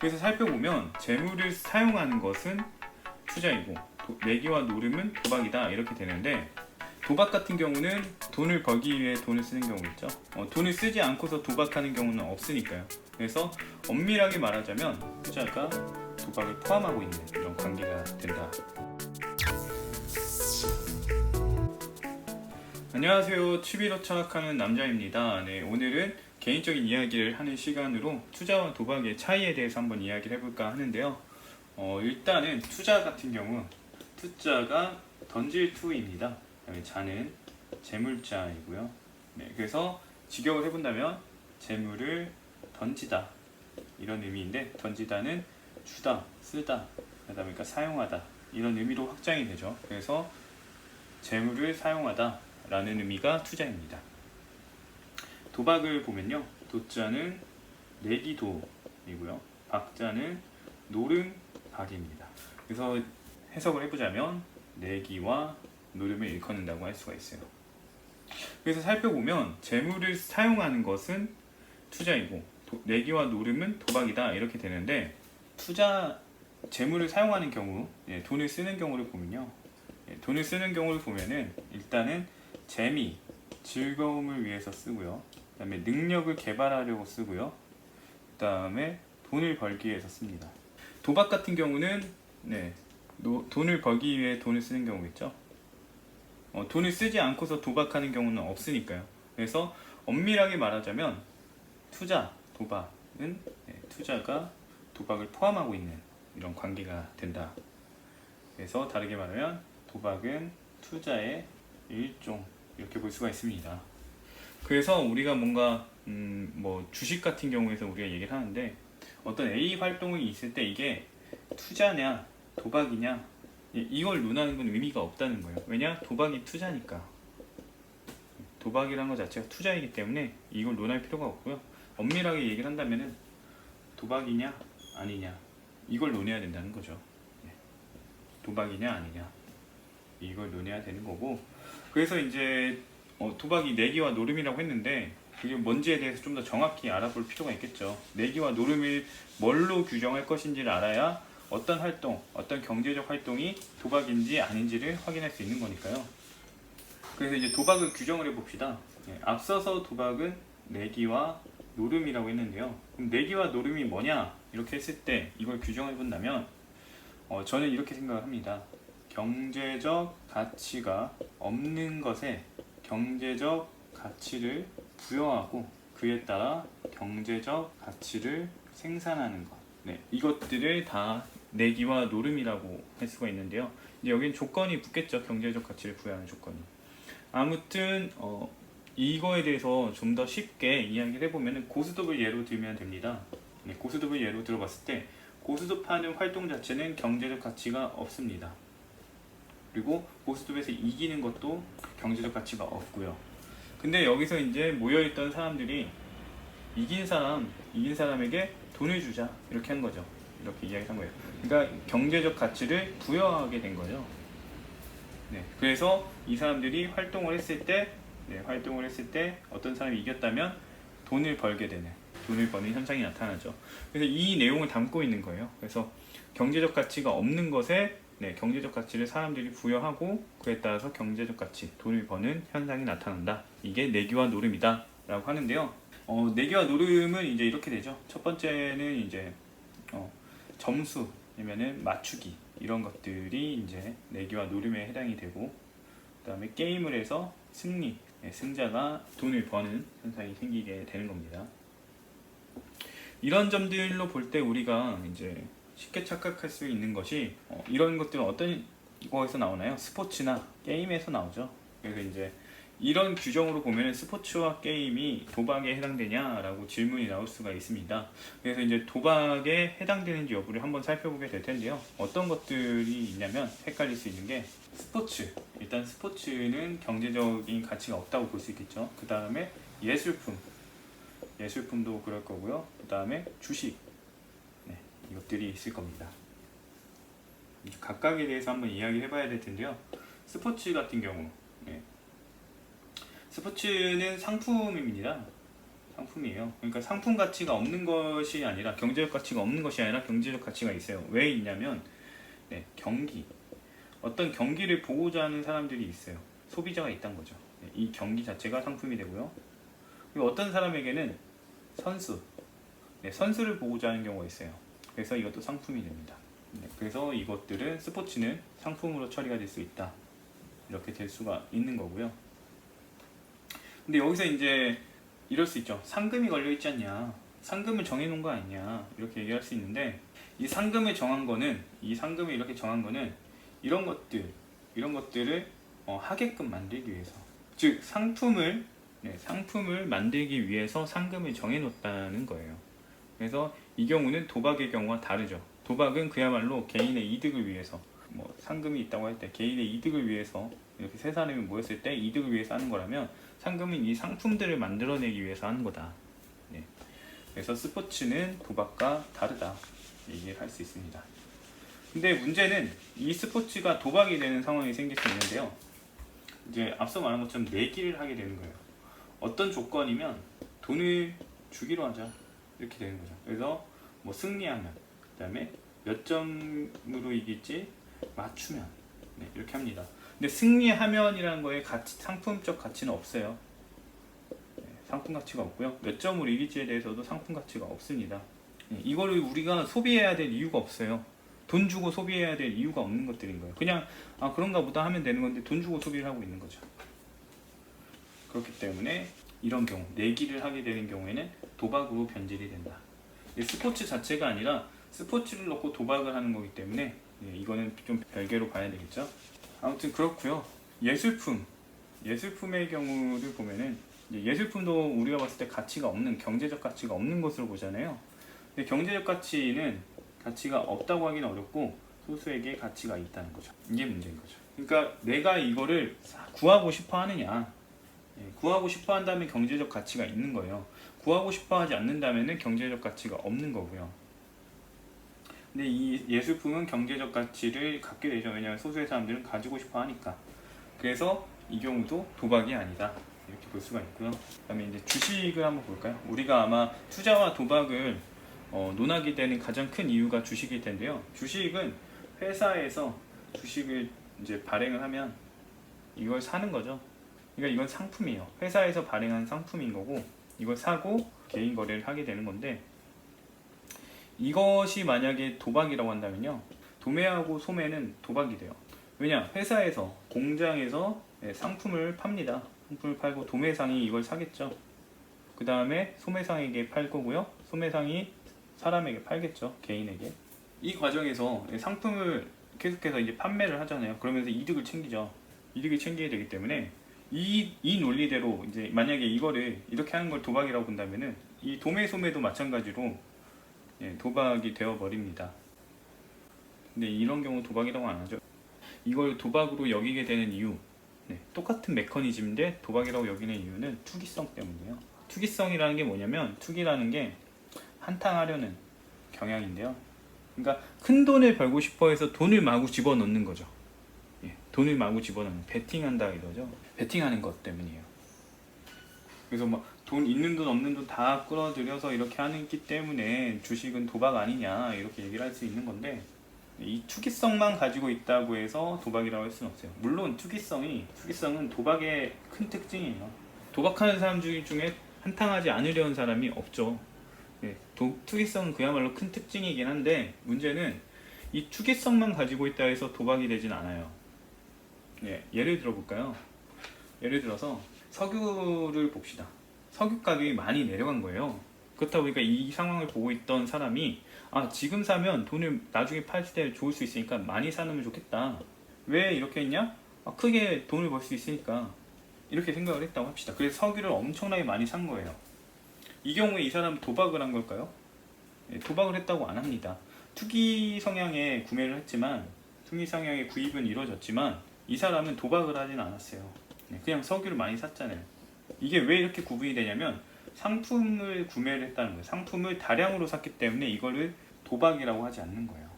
그래서 살펴보면 재물을 사용하는 것은 투자이고 내기와 노름은 도박이다 이렇게 되는데, 도박 같은 경우는 돈을 벌기 위해 돈을 쓰는 경우겠죠. 돈을 쓰지 않고서 도박하는 경우는 없으니까요. 그래서 엄밀하게 말하자면 투자가 도박을 포함하고 있는 이런 관계가 된다. 안녕하세요. 취미로 철학하는 남자입니다. 네, 오늘은 개인적인 이야기를 하는 시간으로 투자와 도박의 차이에 대해서 한번 이야기를 해볼까 하는데요. 일단은 투자 같은 경우 투자가 던질 투입니다. 그다음에 자는 재물자이고요. 네, 그래서 직역을 해본다면 재물을 던지다 이런 의미인데, 던지다는 주다, 쓰다, 그러니까 사용하다 이런 의미로 확장이 되죠. 그래서 재물을 사용하다 라는 의미가 투자입니다. 도박을 보면요, 도자는 내기도이고요, 박자는 노름박입니다. 그래서 해석을 해보자면 내기와 노름을 일컫는다고 할 수가 있어요. 그래서 살펴보면 재물을 사용하는 것은 투자이고 내기와 노름은 도박이다 이렇게 되는데, 재물을 사용하는 경우, 돈을 쓰는 경우를 보면요, 돈을 쓰는 경우를 보면은 일단은 재미, 즐거움을 위해서 쓰고요. 그 다음에 능력을 개발하려고 쓰고요. 그 다음에 돈을 벌기 위해서 씁니다. 도박 같은 경우는 돈을 벌기 위해 돈을 쓰는 경우겠죠. 돈을 쓰지 않고서 도박하는 경우는 없으니까요. 그래서 엄밀하게 말하자면 도박은 투자가 도박을 포함하고 있는 이런 관계가 된다. 그래서 다르게 말하면 도박은 투자의 일종 이렇게 볼 수가 있습니다. 그래서 우리가 뭔가 주식 같은 경우에서 우리가 얘기를 하는데, 어떤 A 활동이 있을 때 이게 투자냐 도박이냐 이걸 논하는 건 의미가 없다는 거예요. 왜냐? 도박이 투자니까. 도박이라는 것 자체가 투자이기 때문에 이걸 논할 필요가 없고요. 엄밀하게 얘기를 한다면은 도박이냐 아니냐 이걸 논해야 된다는 거죠. 도박이냐 아니냐 이걸 논해야 되는 거고, 그래서 이제 도박이 내기와 노름이라고 했는데 그게 뭔지에 대해서 좀 더 정확히 알아볼 필요가 있겠죠. 내기와 노름을 뭘로 규정할 것인지를 알아야 어떤 활동, 어떤 경제적 활동이 도박인지 아닌지를 확인할 수 있는 거니까요. 그래서 이제 도박을 규정을 해봅시다. 앞서서 도박은 내기와 노름이라고 했는데요. 그럼 내기와 노름이 뭐냐 이렇게 했을 때 이걸 규정해 본다면 저는 이렇게 생각을 합니다. 경제적 가치가 없는 것에 경제적 가치를 부여하고 그에 따라 경제적 가치를 생산하는 것, 이것들을 다 내기와 노름이라고 할 수가 있는데요. 이제 여기는 조건이 붙겠죠. 경제적 가치를 부여하는 조건이. 아무튼 이거에 대해서 좀 더 쉽게 이야기를 해보면 고스톱을 예로 들면 됩니다. 고스톱을 예로 들어봤을 때 고스톱 하는 활동 자체는 경제적 가치가 없습니다. 그리고 고스톱에서 이기는 것도 경제적 가치가 없고요. 근데 여기서 이제 모여있던 사람들이 이긴 사람에게 돈을 주자 이렇게 한 거죠. 이렇게 이야기한 거예요. 그러니까 경제적 가치를 부여하게 된 거죠. 그래서 이 사람들이 활동을 했을 때 어떤 사람이 이겼다면 돈을 버는 현상이 나타나죠. 그래서 이 내용을 담고 있는 거예요. 그래서 경제적 가치가 없는 것에 경제적 가치를 사람들이 부여하고 그에 따라서 경제적 가치, 돈을 버는 현상이 나타난다. 이게 내기와 노름이다 라고 하는데요. 내기와 노름은 이제 이렇게 되죠. 첫 번째는 이제 점수 아니면은 맞추기 이런 것들이 이제 내기와 노름에 해당이 되고, 그 다음에 게임을 해서 승자가 돈을 버는 현상이 생기게 되는 겁니다. 이런 점들로 볼 때 우리가 이제 쉽게 착각할 수 있는 것이 이런 것들은 어떤 거에서 나오나요? 스포츠나 게임에서 나오죠. 그래서 이제 이런 규정으로 보면 스포츠와 게임이 도박에 해당되냐라고 질문이 나올 수가 있습니다. 그래서 이제 도박에 해당되는지 여부를 한번 살펴보게 될 텐데요. 어떤 것들이 있냐면 헷갈릴 수 있는 게 일단 스포츠는 경제적인 가치가 없다고 볼 수 있겠죠. 그 다음에 예술품도 그럴 거고요. 그 다음에 주식, 이것들이 있을 겁니다. 각각에 대해서 한번 이야기를 해봐야 될 텐데요. 스포츠 같은 경우, 스포츠는 상품입니다. 상품이에요. 그러니까 상품 가치가 없는 것이 아니라 경제적 가치가 없는 것이 아니라 경제적 가치가 있어요. 왜 있냐면 네, 경기. 어떤 경기를 보고자 하는 사람들이 있어요. 소비자가 있다는 거죠. 네, 이 경기 자체가 상품이 되고요. 그리고 어떤 사람에게는 선수, 네, 선수를 보고자 하는 경우가 있어요. 그래서 이것도 상품이 됩니다. 네, 그래서 이것들은 스포츠는 상품으로 처리가 될 수 있다. 이렇게 될 수가 있는 거고요. 근데 여기서 이제 이럴 수 있죠. 상금이 걸려 있지 않냐, 상금을 정해놓은 거 아니냐, 이렇게 얘기할 수 있는데, 이 상금을 정한 거는, 이 상금을 이렇게 정한 거는 이런 것들을 하게끔 만들기 위해서, 즉 상품을 상품을 만들기 위해서 상금을 정해놓았다는 거예요. 그래서 이 경우는 도박의 경우와 다르죠. 도박은 그야말로 개인의 이득을 위해서, 뭐 상금이 있다고 할 때 개인의 이득을 위해서, 이렇게 세 사람이 모였을 때 이득을 위해서 하는 거라면, 상금은 이 상품들을 만들어내기 위해서 하는 거다. 네. 그래서 스포츠는 도박과 다르다, 얘기를 할 수 있습니다. 근데 문제는 이 스포츠가 도박이 되는 상황이 생길 수 있는데요. 이제 앞서 말한 것처럼 내기를 하게 되는 거예요. 어떤 조건이면 돈을 주기로 하자, 이렇게 되는 거죠. 그래서 뭐 승리하면, 그 다음에 몇 점으로 이길지 맞추면, 네, 이렇게 합니다. 근데 승리하면이라는 거에 상품적 가치는 없어요. 네, 상품 가치가 없고요. 몇 점으로 이길지에 대해서도 상품 가치가 없습니다. 네, 이거를 우리가 소비해야 될 이유가 없어요. 돈 주고 소비해야 될 이유가 없는 것들인 거예요. 그냥 그런가 보다 하면 되는 건데 돈 주고 소비를 하고 있는 거죠. 그렇기 때문에 이런 경우, 내기를 하게 되는 경우에는 도박으로 변질이 된다. 스포츠 자체가 아니라 스포츠를 놓고 도박을 하는 거기 때문에 이거는 좀 별개로 봐야 되겠죠. 아무튼 그렇고요. 예술품의 경우를 보면은, 예술품도 우리가 봤을 때 가치가 없는, 경제적 가치가 없는 것으로 보잖아요. 근데 경제적 가치가 없다고 하기는 어렵고, 소수에게 가치가 있다는 거죠. 이게 문제인 거죠. 그러니까 내가 이거를 구하고 싶어 하느냐, 구하고 싶어 한다면 경제적 가치가 있는 거예요. 구하고 싶어 하지 않는다면 경제적 가치가 없는 거고요. 근데 이 예술품은 경제적 가치를 갖게 되죠. 왜냐하면 소수의 사람들은 가지고 싶어 하니까. 그래서 이 경우도 도박이 아니다, 이렇게 볼 수가 있고요. 그 다음에 이제 주식을 한번 볼까요? 우리가 아마 투자와 도박을 논하게 되는 가장 큰 이유가 주식일 텐데요. 주식은 회사에서 주식을 이제 발행을 하면 이걸 사는 거죠. 그러니까 이건 상품이에요. 회사에서 발행한 상품인 거고, 이걸 사고 개인 거래를 하게 되는 건데, 이것이 만약에 도박이라고 한다면요, 도매하고 소매는 도박이 돼요. 왜냐? 회사에서, 공장에서 상품을 팝니다. 상품을 팔고 도매상이 이걸 사겠죠. 그 다음에 소매상에게 팔 거고요. 소매상이 사람에게 팔겠죠. 개인에게. 이 과정에서 상품을 계속해서 이제 판매를 하잖아요. 그러면서 이득을 챙기죠. 이득을 챙기게 되기 때문에 이 논리대로 이제 만약에 이거를 이렇게 하는 걸 도박이라고 본다면은, 이 도매 소매도 마찬가지로 도박이 되어 버립니다. 근데 이런 경우 도박이라고 안 하죠. 이걸 도박으로 여기게 되는 이유, 똑같은 메커니즘인데 도박이라고 여기는 이유는 투기성 때문이에요. 투기성이라는 게 뭐냐면, 투기라는 게 한탕하려는 경향인데요. 그러니까 큰 돈을 벌고 싶어 해서 돈을 마구 집어넣는 거죠. 돈을 마구 집어넣는, 베팅한다 이거죠. 베팅하는 것 때문이에요. 그래서 막 돈 있는 돈 없는 돈 다 끌어들여서 이렇게 하기 때문에 주식은 도박 아니냐, 이렇게 얘기를 할 수 있는 건데, 이 투기성만 가지고 있다고 해서 도박이라고 할 수는 없어요. 물론 투기성은 도박의 큰 특징이에요. 도박하는 사람 중에 한탕하지 않으려는 사람이 없죠. 투기성은 그야말로 큰 특징이긴 한데, 문제는 이 투기성만 가지고 있다 해서 도박이 되진 않아요. 예를 들어볼까요? 예를 들어서 석유를 봅시다. 석유 가격이 많이 내려간 거예요. 그렇다 보니까 이 상황을 보고 있던 사람이, 지금 사면 돈을 나중에 팔 때 좋을 수 있으니까 많이 사놓으면 좋겠다. 왜 이렇게 했냐? 크게 돈을 벌 수 있으니까, 이렇게 생각을 했다고 합시다. 그래서 석유를 엄청나게 많이 산 거예요. 이 경우에 이 사람은 도박을 한 걸까요? 도박을 했다고 안 합니다. 투기 성향의 구매를 했지만, 투기 성향의 구입은 이루어졌지만, 이 사람은 도박을 하진 않았어요. 그냥 석유를 많이 샀잖아요. 이게 왜 이렇게 구분이 되냐면, 상품을 구매를 했다는 거예요. 상품을 다량으로 샀기 때문에 이거를 도박이라고 하지 않는 거예요.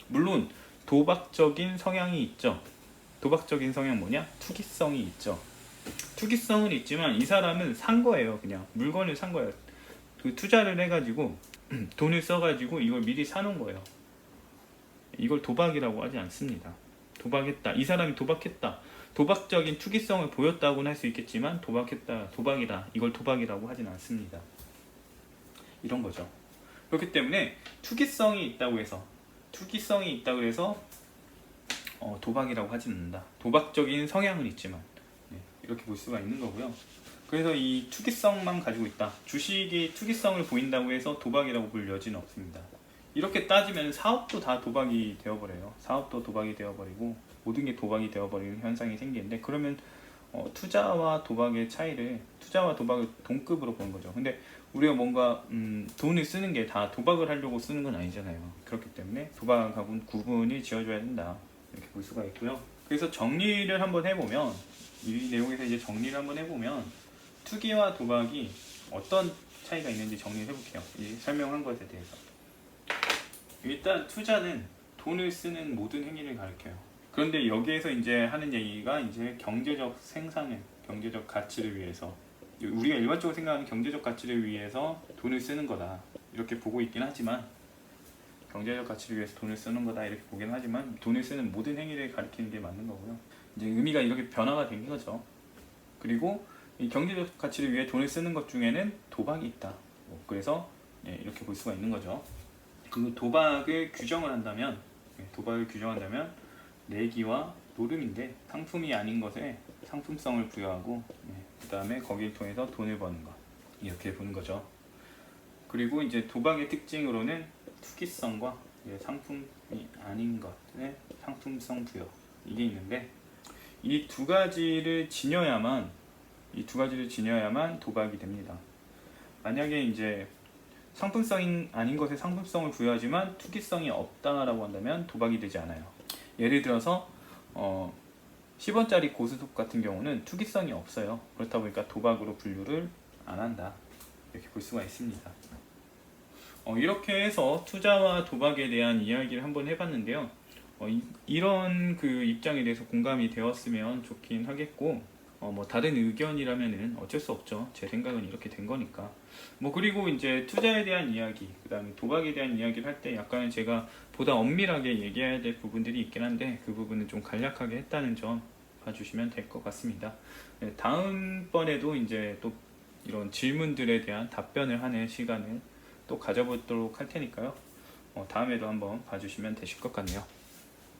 물론 도박적인 성향이 있죠. 도박적인 성향 뭐냐? 투기성이 있죠. 투기성은 있지만 이 사람은 산 거예요. 그냥 물건을 산 거예요. 그 투자를 해가지고 돈을 써가지고 이걸 미리 사놓은 거예요. 이걸 도박이라고 하지 않습니다. 도박했다. 이 사람이 도박했다. 도박적인 투기성을 보였다고는 할 수 있겠지만 도박했다, 도박이다. 이걸 도박이라고 하진 않습니다. 이런 거죠. 그렇기 때문에 투기성이 있다고 해서 도박이라고 하지는 않는다. 도박적인 성향은 있지만 이렇게 볼 수가 있는 거고요. 그래서 이 투기성만 가지고 있다. 주식이 투기성을 보인다고 해서 도박이라고 볼 여지는 없습니다. 이렇게 따지면 사업도 다 도박이 되어버려요. 사업도 도박이 되어버리고 모든 게 도박이 되어버리는 현상이 생기는데, 그러면 투자와 도박의 차이를, 투자와 도박을 동급으로 보는 거죠. 근데 우리가 뭔가 돈을 쓰는 게 다 도박을 하려고 쓰는 건 아니잖아요. 그렇기 때문에 도박하고는 구분이 지어줘야 된다, 이렇게 볼 수가 있고요. 그래서 정리를 한번 해보면, 이 내용에서 이제 정리를 한번 해보면 투기와 도박이 어떤 차이가 있는지 정리를 해볼게요. 이 설명한 것에 대해서. 일단 투자는 돈을 쓰는 모든 행위를 가리켜요. 그런데 여기에서 이제 하는 얘기가 이제 경제적 생산을, 경제적 가치를 위해서, 우리가 일반적으로 생각하는 경제적 가치를 위해서 돈을 쓰는 거다, 이렇게 보고 있긴 하지만, 경제적 가치를 위해서 돈을 쓰는 거다 이렇게 보긴 하지만, 돈을 쓰는 모든 행위를 가리키는 게 맞는 거고요. 이제 의미가 이렇게 변화가 된 거죠. 그리고 이 경제적 가치를 위해 돈을 쓰는 것 중에는 도박이 있다. 그래서 이렇게 볼 수가 있는 거죠. 그 도박을 규정을 한다면, 내기와 노름인데, 상품이 아닌 것에 상품성을 부여하고 그 다음에 거기를 통해서 돈을 버는 것, 이렇게 보는 거죠. 그리고 이제 도박의 특징으로는 투기성과 상품이 아닌 것의 상품성 부여, 이게 있는데, 이 두 가지를 지녀야만 도박이 됩니다. 만약에 이제 상품성이 아닌 것에 상품성을 부여하지만 투기성이 없다라고 한다면 도박이 되지 않아요. 예를 들어서 10원짜리 고스톱 같은 경우는 투기성이 없어요. 그렇다 보니까 도박으로 분류를 안 한다, 이렇게 볼 수가 있습니다. 이렇게 해서 투자와 도박에 대한 이야기를 한번 해봤는데요. 이런 그 입장에 대해서 공감이 되었으면 좋긴 하겠고, 뭐 다른 의견이라면은 어쩔 수 없죠. 제 생각은 이렇게 된 거니까. 그리고 이제 투자에 대한 이야기, 그 다음에 도박에 대한 이야기를 할 때 약간 제가 보다 엄밀하게 얘기해야 될 부분들이 있긴 한데, 그 부분은 좀 간략하게 했다는 점 봐주시면 될 것 같습니다. 다음번에도 이제 또 이런 질문들에 대한 답변을 하는 시간을 또 가져보도록 할 테니까요. 다음에도 한번 봐주시면 되실 것 같네요.